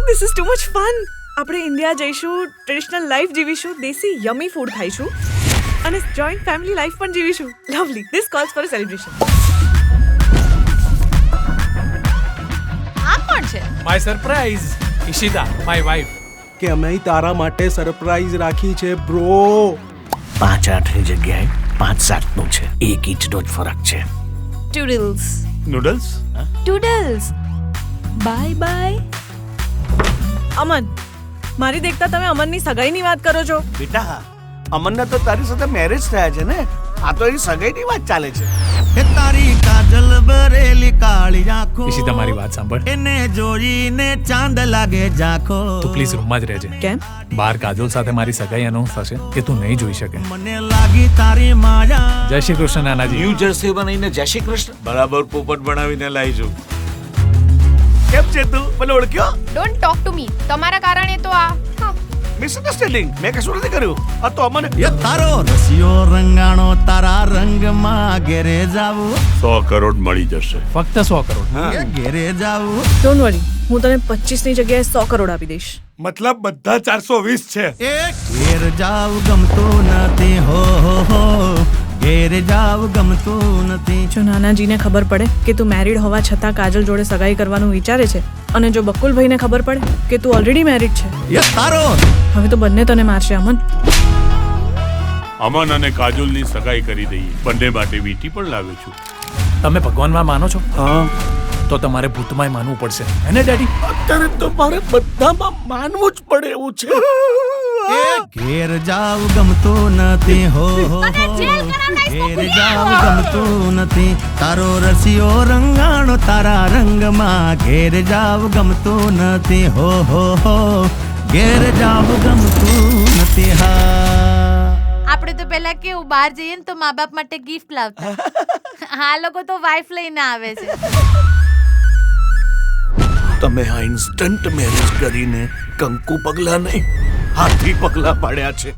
This is too much fun. આપણે India જઈશું, traditional life જીવીશું, દેશી યમી ફૂડ ખાઈશું અને જોઈન્ટ ફેમિલી લાઈફ પણ જીવીશું. Lovely. This calls for a celebration. આ કોણ છે? My surprise Ishita, my wife. કે અમે તારા માટે સરપ્રાઈઝ રાખી છે બ્રો. 5-8ની જગ્યાએ 5-7નું છે. 1 ઇંચનો જ ફરક છે. Toodles. Noodles? Toodles. Bye bye. Aman, મારી દેખતા તમે અમનની સગાઈની વાત કરો છો. બેટા, અમનના તો તારી સાથે મેરેજ થયા છે ને. આ તો એની સગાઈની વાત ચાલે છે. એ તારી કાજલ ભરેલી કાળી આંખો ઈશિતા, મારી વાત સાંભળ. એને જોઈને ચાંદ લાગે ઝાંખો. તું પ્લીઝ રૂમમાં જ રહેજે. કેમ? બહાર કાજોલ સાથે મારી સગાઈ અનાઉન્સ થશે કે તું નહીં જોઈ શકે. મને લાગી તારી માયા. જય શ્રી કૃષ્ણ નાનાજી. ન્યૂ જર્સી બનાવીને જય શ્રી કૃષ્ણ બરાબર પોપટ બનાવીને લાવી છું. કેમ છે તું? મને ઓળખ્યો? Don't talk to me. તમારા કારણે તો આ મિસઅન્ડરસ્ટેન્ડિંગ. મેં કશું નથી કર્યું. આ તો અમને એ તારો રસિયો રંગાણો તારા રંગમાં ઘેરે જાવું. 100 કરોડ મળી જશે. ફક્ત 100 કરોડ. એ ઘેરે જાવું. ડોન્ટ વરી, હું તને 25ની જગ્યાએ 100 કરોડ આપી દઈશ. મતલબ બધા 420 છે. એ ઘેર જાવ ગમતું નથી હો ઘેર જાવ ગમતું નથી. જો નાનાજીને ખબર પડે કે તું મેરિડ હોવા છતાં કાજલ જોડે સગાઈ કરવાનું વિચારે છે અને જો બકુલભાઈને ખબર પડે કે તું ઓલરેડી મેરિડ છે, એ તારો હવે તો બંને તને મારશે. અમન, અમન અને કાજોલની સગાઈ કરી દઈએ. બંને માટે વીટી પણ લાવ્યો છું. તમે ભગવાનમાં માનો છો? તો તમારે ભૂતમાંય માનવું પડશે, હે ને ડેડી? અત્યારે તો મારે બધામાં માનવું જ પડે એવું છે. એ ઘેર જાવ ગમતું નથી હો ઘેર જાવ ગમતું નથી. તારો રસિયો રંગાણો તારા રંગમાં ઘેર જાવ ગમતું નથી હો ઘેર જાવ ગમતું નથી. હા, આપણે તો પહેલા કેવું બહાર જઈએ ને તો મા બાપ માટે ગિફ્ટ લાવતા. આ લોકો તો વાઈફ લઈને આવે છે. તમે આ ઇન્સ્ટન્ટ મેરેજ કરીને કંકુ પગલા નહીં, હાથી પગલા પાડ્યા છે.